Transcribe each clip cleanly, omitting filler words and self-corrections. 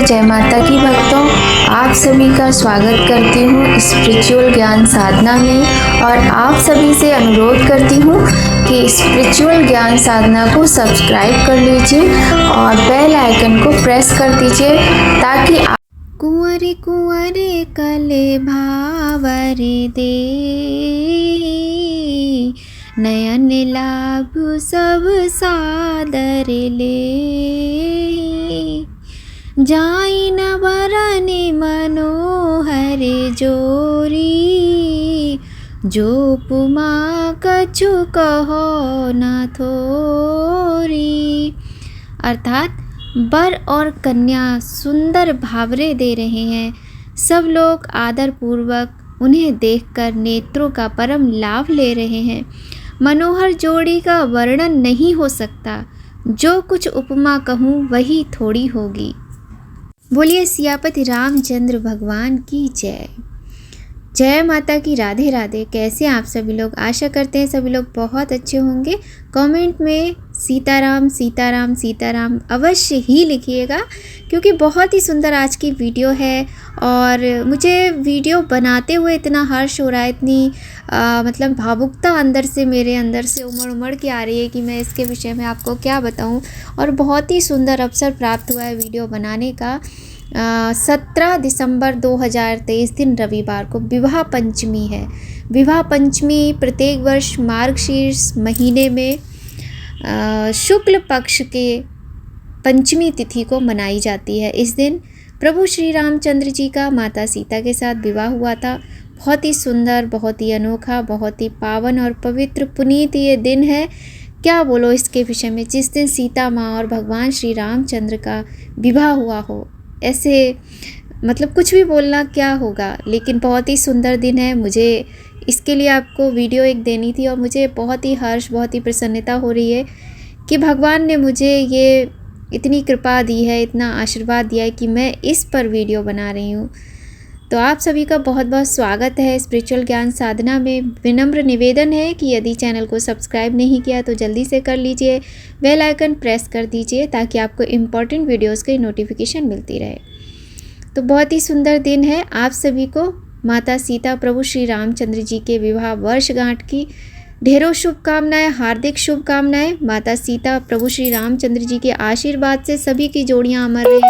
जय माता की भक्तों, आप सभी का स्वागत करती हूँ स्पिरिचुअल ज्ञान साधना में। और आप सभी से अनुरोध करती हूँ कि स्पिरिचुअल ज्ञान साधना को सब्सक्राइब कर लीजिए और बेल आइकन को प्रेस कर दीजिए ताकि आप कुंवरे कुंवरे कले भावरे दे नयन लाभ सब सादर ले जाई न बरने मनोहर जोरी जो पुमा कछु कहो न थोरी। अर्थात वर और कन्या सुंदर भावरे दे रहे हैं। सब लोग आदर पूर्वक उन्हें देखकर नेत्रों का परम लाभ ले रहे हैं। मनोहर जोड़ी का वर्णन नहीं हो सकता, जो कुछ उपमा कहूँ वही थोड़ी होगी। बोलिए सियापति रामचंद्र भगवान की जय। जय माता की, राधे राधे। कैसे आप सभी लोग? आशा करते हैं सभी लोग बहुत अच्छे होंगे। कमेंट में सीताराम सीताराम सीताराम अवश्य ही लिखिएगा, क्योंकि बहुत ही सुंदर आज की वीडियो है। और मुझे वीडियो बनाते हुए इतना हर्ष हो रहा है, इतनी मतलब भावुकता अंदर से, मेरे अंदर से उमड़ के आ रही है कि मैं इसके विषय में आपको क्या बताऊं। और बहुत ही सुंदर अवसर प्राप्त हुआ है वीडियो बनाने का। 17 दिसंबर 2023 दिन रविवार को विवाह पंचमी है। विवाह पंचमी प्रत्येक वर्ष मार्गशीर्ष महीने में शुक्ल पक्ष के पंचमी तिथि को मनाई जाती है। इस दिन प्रभु श्री रामचंद्र जी का माता सीता के साथ विवाह हुआ था। बहुत ही सुंदर, बहुत ही अनोखा, बहुत ही पावन और पवित्र पुनीत ये दिन है। क्या बोलो इसके विषय में। जिस दिन सीता माँ और भगवान श्री रामचंद्र का विवाह हुआ हो, ऐसे मतलब कुछ भी बोलना क्या होगा, लेकिन बहुत ही सुंदर दिन है। मुझे इसके लिए आपको वीडियो एक देनी थी और मुझे बहुत ही हर्ष, बहुत ही प्रसन्नता हो रही है कि भगवान ने मुझे ये इतनी कृपा दी है, इतना आशीर्वाद दिया है कि मैं इस पर वीडियो बना रही हूँ। तो आप सभी का बहुत बहुत स्वागत है स्पिरिचुअल ज्ञान साधना में। विनम्र निवेदन है कि यदि चैनल को सब्सक्राइब नहीं किया तो जल्दी से कर लीजिए, बेल आइकन प्रेस कर दीजिए ताकि आपको इम्पॉर्टेंट वीडियोस की नोटिफिकेशन मिलती रहे। तो बहुत ही सुंदर दिन है। आप सभी को माता सीता प्रभु श्री रामचंद्र जी के विवाह वर्षगांठ की ढेरों शुभकामनाएं, हार्दिक शुभकामनाएं। माता सीता प्रभु श्री रामचंद्र जी के आशीर्वाद से सभी की जोड़ियां अमर रहे,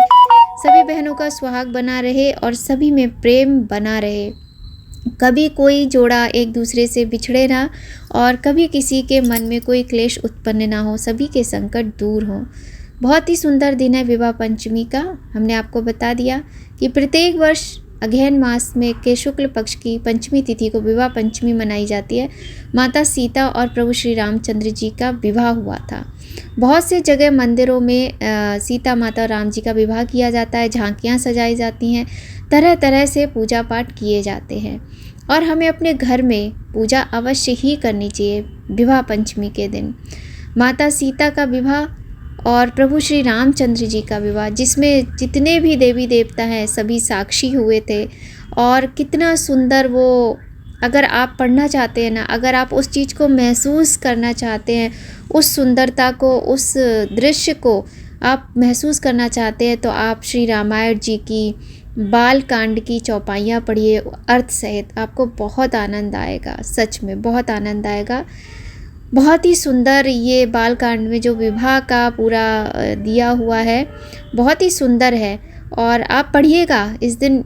सभी बहनों का सुहाग बना रहे और सभी में प्रेम बना रहे। कभी कोई जोड़ा एक दूसरे से बिछड़े ना और कभी किसी के मन में कोई क्लेश उत्पन्न ना हो, सभी के संकट दूर हों। बहुत ही सुंदर दिन है विवाह पंचमी का। हमने आपको बता दिया कि प्रत्येक वर्ष अगहन मास में के शुक्ल पक्ष की पंचमी तिथि को विवाह पंचमी मनाई जाती है। माता सीता और प्रभु श्री रामचंद्र जी का विवाह हुआ था। बहुत से जगह मंदिरों में सीता माता और राम जी का विवाह किया जाता है, झांकियाँ सजाई जाती हैं, तरह तरह से पूजा पाठ किए जाते हैं। और हमें अपने घर में पूजा अवश्य ही करनी चाहिए विवाह पंचमी के दिन। माता सीता का विवाह और प्रभु श्री रामचंद्र जी का विवाह, जिसमें जितने भी देवी देवता हैं सभी साक्षी हुए थे। और कितना सुंदर वो, अगर आप पढ़ना चाहते हैं ना, अगर आप उस चीज़ को महसूस करना चाहते हैं, उस सुंदरता को, उस दृश्य को आप महसूस करना चाहते हैं, तो आप श्री रामायण जी की बाल कांड की चौपाइयाँ पढ़िए अर्थ सहित। आपको बहुत आनंद आएगा, सच में बहुत आनंद आएगा। बहुत ही सुंदर ये बाल कांड में जो विवाह का पूरा दिया हुआ है, बहुत ही सुंदर है। और आप पढ़िएगा, इस दिन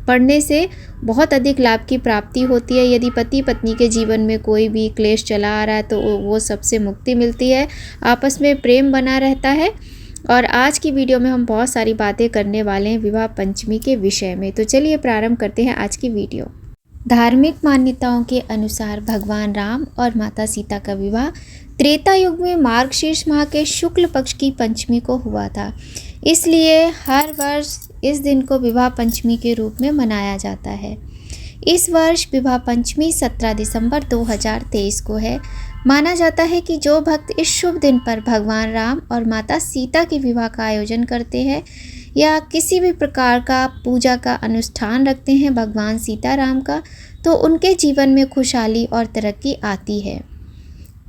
पढ़ने से बहुत अधिक लाभ की प्राप्ति होती है। यदि पति पत्नी के जीवन में कोई भी क्लेश चला आ रहा है तो वो सबसे मुक्ति मिलती है, आपस में प्रेम बना रहता है। और आज की वीडियो में हम बहुत सारी बातें करने वाले हैं विवाह पंचमी के विषय में। तो चलिए प्रारंभ करते हैं आज की वीडियो। धार्मिक मान्यताओं के अनुसार भगवान राम और माता सीता का विवाह त्रेता युग में मार्गशीर्ष माह के शुक्ल पक्ष की पंचमी को हुआ था। इसलिए हर वर्ष इस दिन को विवाह पंचमी के रूप में मनाया जाता है। इस वर्ष विवाह पंचमी 17 दिसंबर 2023 को है। माना जाता है कि जो भक्त इस शुभ दिन पर भगवान राम और माता सीता के विवाह का आयोजन करते हैं या किसी भी प्रकार का पूजा का अनुष्ठान रखते हैं भगवान सीताराम का, तो उनके जीवन में खुशहाली और तरक्की आती है।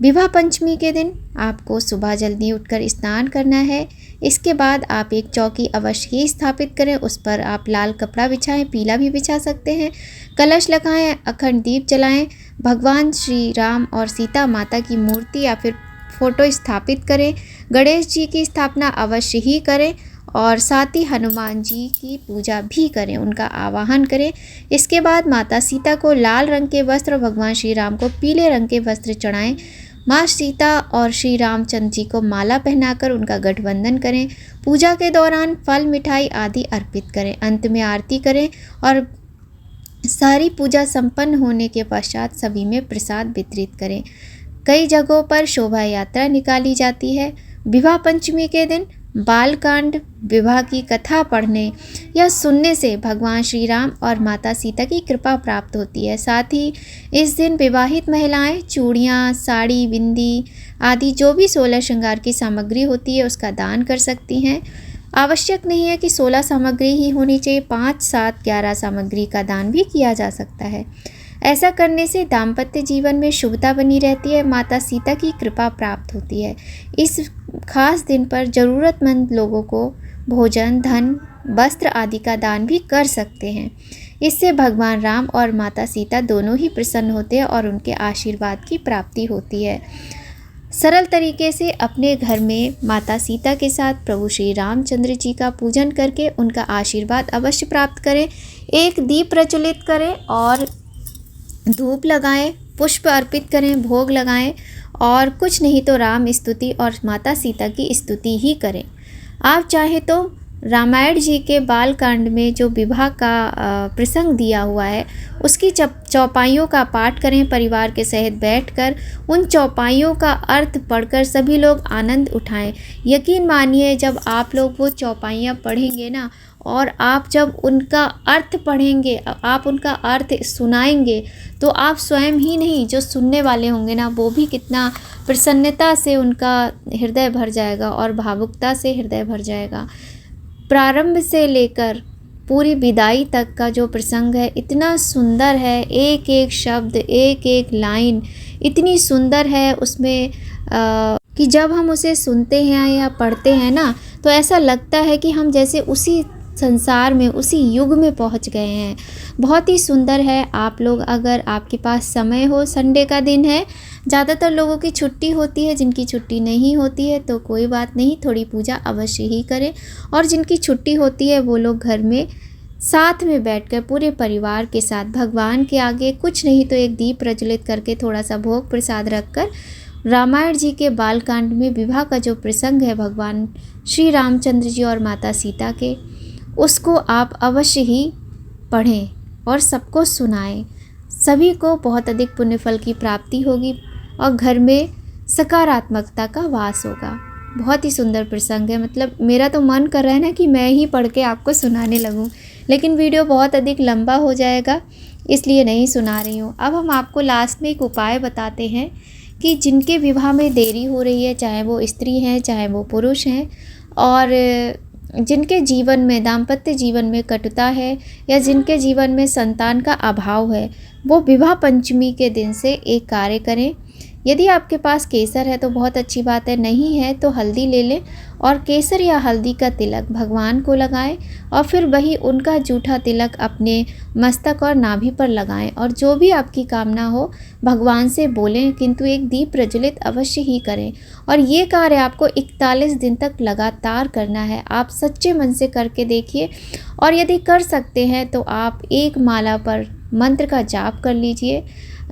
विवाह पंचमी के दिन आपको सुबह जल्दी उठकर स्नान करना है। इसके बाद आप एक चौकी अवश्य ही स्थापित करें, उस पर आप लाल कपड़ा बिछाएं, पीला भी बिछा सकते हैं। कलश लगाएं, अखंड दीप जलाएं, भगवान श्री राम और सीता माता की मूर्ति या फिर फोटो स्थापित करें। गणेश जी की स्थापना अवश्य ही करें और साथ ही हनुमान जी की पूजा भी करें, उनका आवाहन करें। इसके बाद माता सीता को लाल रंग के वस्त्र, भगवान श्री राम को पीले रंग के वस्त्र चढ़ाएं। माँ सीता और श्री रामचंद्र जी को माला पहनाकर उनका गठबंधन करें। पूजा के दौरान फल, मिठाई आदि अर्पित करें। अंत में आरती करें और सारी पूजा संपन्न होने के पश्चात सभी में प्रसाद वितरित करें। कई जगहों पर शोभा यात्रा निकाली जाती है। विवाह पंचमी के दिन बालकांड विवाह की कथा पढ़ने या सुनने से भगवान श्री राम और माता सीता की कृपा प्राप्त होती है। साथ ही इस दिन विवाहित महिलाएं चूड़ियाँ, साड़ी, बिंदी आदि जो भी 16 श्रृंगार की सामग्री होती है उसका दान कर सकती हैं। आवश्यक नहीं है कि 16 सामग्री ही होनी चाहिए, 5, 7, 11 सामग्री का दान भी किया जा सकता है। ऐसा करने से दाम्पत्य जीवन में शुभता बनी रहती है, माता सीता की कृपा प्राप्त होती है। इस खास दिन पर ज़रूरतमंद लोगों को भोजन, धन, वस्त्र आदि का दान भी कर सकते हैं। इससे भगवान राम और माता सीता दोनों ही प्रसन्न होते हैं और उनके आशीर्वाद की प्राप्ति होती है। सरल तरीके से अपने घर में माता सीता के साथ प्रभु श्री रामचंद्र जी का पूजन करके उनका आशीर्वाद अवश्य प्राप्त करें। एक दीप प्रज्वलित करें और धूप लगाएं, पुष्प अर्पित करें, भोग लगाएं और कुछ नहीं तो राम स्तुति और माता सीता की स्तुति ही करें। आप चाहे तो रामायण जी के बालकांड में जो विवाह का प्रसंग दिया हुआ है उसकी चौपाइयों का पाठ करें परिवार के सहित बैठकर। उन चौपाइयों का अर्थ पढ़कर सभी लोग आनंद उठाएं। यकीन मानिए जब आप लोग वो चौपाइयाँ पढ़ेंगे ना और आप जब उनका अर्थ पढ़ेंगे, आप उनका अर्थ सुनाएंगे तो आप स्वयं ही नहीं, जो सुनने वाले होंगे ना वो भी कितना प्रसन्नता से उनका हृदय भर जाएगा और भावुकता से हृदय भर जाएगा। प्रारंभ से लेकर पूरी विदाई तक का जो प्रसंग है इतना सुंदर है, एक एक शब्द, एक एक लाइन इतनी सुंदर है उसमें कि जब हम उसे सुनते हैं या पढ़ते हैं ना तो ऐसा लगता है कि हम जैसे उसी संसार में, उसी युग में पहुंच गए हैं। बहुत ही सुंदर है। आप लोग, अगर आपके पास समय हो, संडे का दिन है, ज़्यादातर लोगों की छुट्टी होती है, जिनकी छुट्टी नहीं होती है तो कोई बात नहीं, थोड़ी पूजा अवश्य ही करें। और जिनकी छुट्टी होती है वो लोग घर में साथ में बैठकर पूरे परिवार के साथ भगवान के आगे कुछ नहीं तो एक दीप प्रज्वलित करके थोड़ा सा भोग प्रसाद रखकर रामायण जी के बालकांड में विवाह का जो प्रसंग है भगवान श्री रामचंद्र जी और माता सीता के, उसको आप अवश्य ही पढ़ें और सबको सुनाएं। सभी को बहुत अधिक पुण्यफल की प्राप्ति होगी और घर में सकारात्मकता का वास होगा। बहुत ही सुंदर प्रसंग है। मतलब मेरा तो मन कर रहा है ना कि मैं ही पढ़ के आपको सुनाने लगूं, लेकिन वीडियो बहुत अधिक लंबा हो जाएगा इसलिए नहीं सुना रही हूँ। अब हम आपको लास्ट में एक उपाय बताते हैं कि जिनके विवाह में देरी हो रही है, चाहे वो स्त्री हैं चाहे वो पुरुष हैं, और जिनके जीवन में, दाम्पत्य जीवन में कटुता है या जिनके जीवन में संतान का अभाव है, वो विवाह पंचमी के दिन से एक कार्य करें। यदि आपके पास केसर है तो बहुत अच्छी बात है, नहीं है तो हल्दी ले लें और केसर या हल्दी का तिलक भगवान को लगाएं और फिर वही उनका जूठा तिलक अपने मस्तक और नाभि पर लगाएं और जो भी आपकी कामना हो भगवान से बोलें, किंतु एक दीप प्रज्वलित अवश्य ही करें। और ये कार्य आपको 41 दिन तक लगातार करना है। आप सच्चे मन से करके देखिए और यदि कर सकते हैं तो आप एक माला पर मंत्र का जाप कर लीजिए,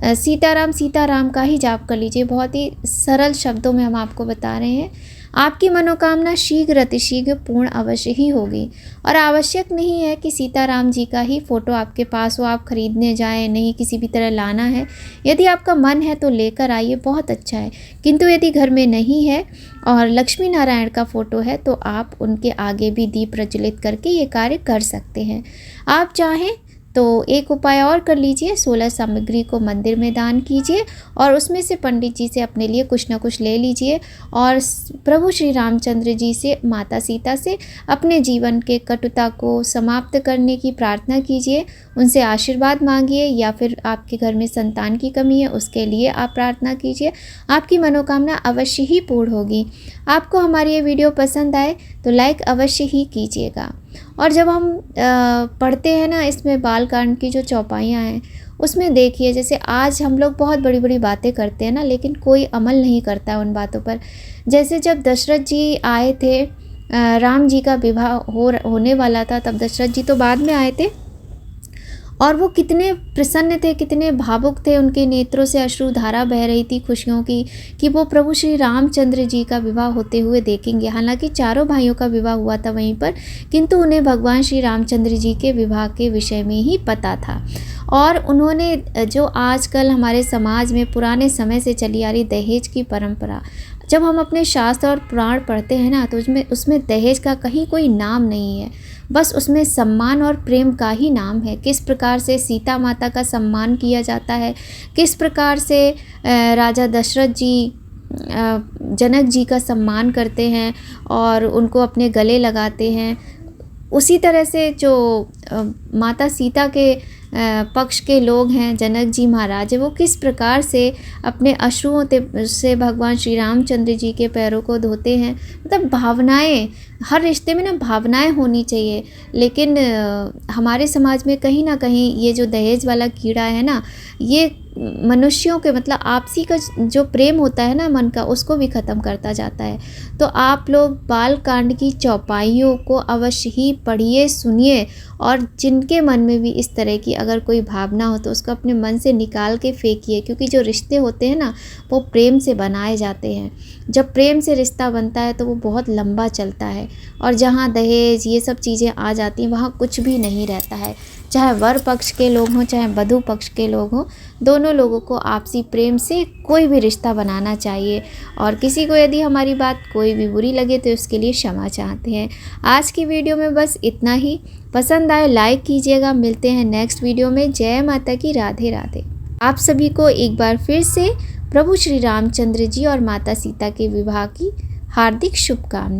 सीताराम सीताराम का ही जाप कर लीजिए। बहुत ही सरल शब्दों में हम आपको बता रहे हैं। आपकी मनोकामना शीघ्र अतिशीघ्र पूर्ण अवश्य ही होगी। और आवश्यक नहीं है कि सीताराम जी का ही फ़ोटो आपके पास हो, आप खरीदने जाएं, नहीं किसी भी तरह लाना है। यदि आपका मन है तो लेकर आइए, बहुत अच्छा है। किंतु यदि घर में नहीं है और लक्ष्मी नारायण का फ़ोटो है तो आप उनके आगे भी दीप प्रज्वलित करके ये कार्य कर सकते हैं। आप चाहें तो एक उपाय और कर लीजिए, 16 सामग्री को मंदिर में दान कीजिए और उसमें से पंडित जी से अपने लिए कुछ ना कुछ ले लीजिए और प्रभु श्री रामचंद्र जी से, माता सीता से अपने जीवन के कटुता को समाप्त करने की प्रार्थना कीजिए, उनसे आशीर्वाद मांगिए, या फिर आपके घर में संतान की कमी है उसके लिए आप प्रार्थना कीजिए। आपकी मनोकामना अवश्य ही पूर्ण होगी। आपको हमारी ये वीडियो पसंद आए तो लाइक अवश्य ही कीजिएगा। और जब हम पढ़ते हैं ना इसमें बालकांड की जो चौपाइयाँ हैं, उसमें देखिए जैसे आज हम लोग बहुत बड़ी बड़ी बातें करते हैं ना, लेकिन कोई अमल नहीं करता उन बातों पर। जैसे जब दशरथ जी आए थे, राम जी का विवाह होने वाला था, तब दशरथ जी तो बाद में आए थे और वो कितने प्रसन्न थे, कितने भावुक थे, उनके नेत्रों से अश्रुधारा बह रही थी खुशियों की कि वो प्रभु श्री रामचंद्र जी का विवाह होते हुए देखेंगे। हालांकि चारों भाइयों का विवाह हुआ था वहीं पर, किंतु उन्हें भगवान श्री रामचंद्र जी के विवाह के विषय में ही पता था। और उन्होंने जो आजकल हमारे समाज में पुराने समय से चली आ रही दहेज की परंपरा, जब हम अपने शास्त्र और पुराण पढ़ते हैं ना, तो उसमें दहेज का कहीं कोई नाम नहीं है, बस उसमें सम्मान और प्रेम का ही नाम है। किस प्रकार से सीता माता का सम्मान किया जाता है, किस प्रकार से राजा दशरथ जी जनक जी का सम्मान करते हैं और उनको अपने गले लगाते हैं, उसी तरह से जो माता सीता के पक्ष के लोग हैं, जनक जी महाराज, वो किस प्रकार से अपने अश्रुओं से भगवान श्री रामचंद्र जी के पैरों को धोते हैं। मतलब भावनाएं, हर रिश्ते में ना भावनाएं होनी चाहिए, लेकिन हमारे समाज में कहीं ना कहीं ये जो दहेज वाला कीड़ा है ना, ये मनुष्यों के मतलब आपसी का जो प्रेम होता है ना मन का, उसको भी ख़त्म करता जाता है। तो आप लोग बाल कांड की चौपाइयों को अवश्य ही पढ़िए, सुनिए, और जिनके मन में भी इस तरह की अगर कोई भावना हो तो उसको अपने मन से निकाल के फेंकिए, क्योंकि जो रिश्ते होते हैं ना वो प्रेम से बनाए जाते हैं। जब प्रेम से रिश्ता बनता है तो वो बहुत लंबा चलता है, और जहाँ दहेज ये सब चीज़ें आ जाती हैं वहाँ कुछ भी नहीं रहता है। चाहे वर पक्ष के लोग हों चाहे वधू पक्ष के लोग हों, दोनों लोगों को आपसी प्रेम से कोई भी रिश्ता बनाना चाहिए। और किसी को यदि हमारी बात कोई भी बुरी लगे तो उसके लिए क्षमा चाहते हैं। आज की वीडियो में बस इतना ही। पसंद आए लाइक कीजिएगा। मिलते हैं नेक्स्ट वीडियो में। जय माता की। राधे राधे। आप सभी को एक बार फिर से प्रभु श्री रामचंद्र जी और माता सीता के विवाह की हार्दिक शुभकामनाएं।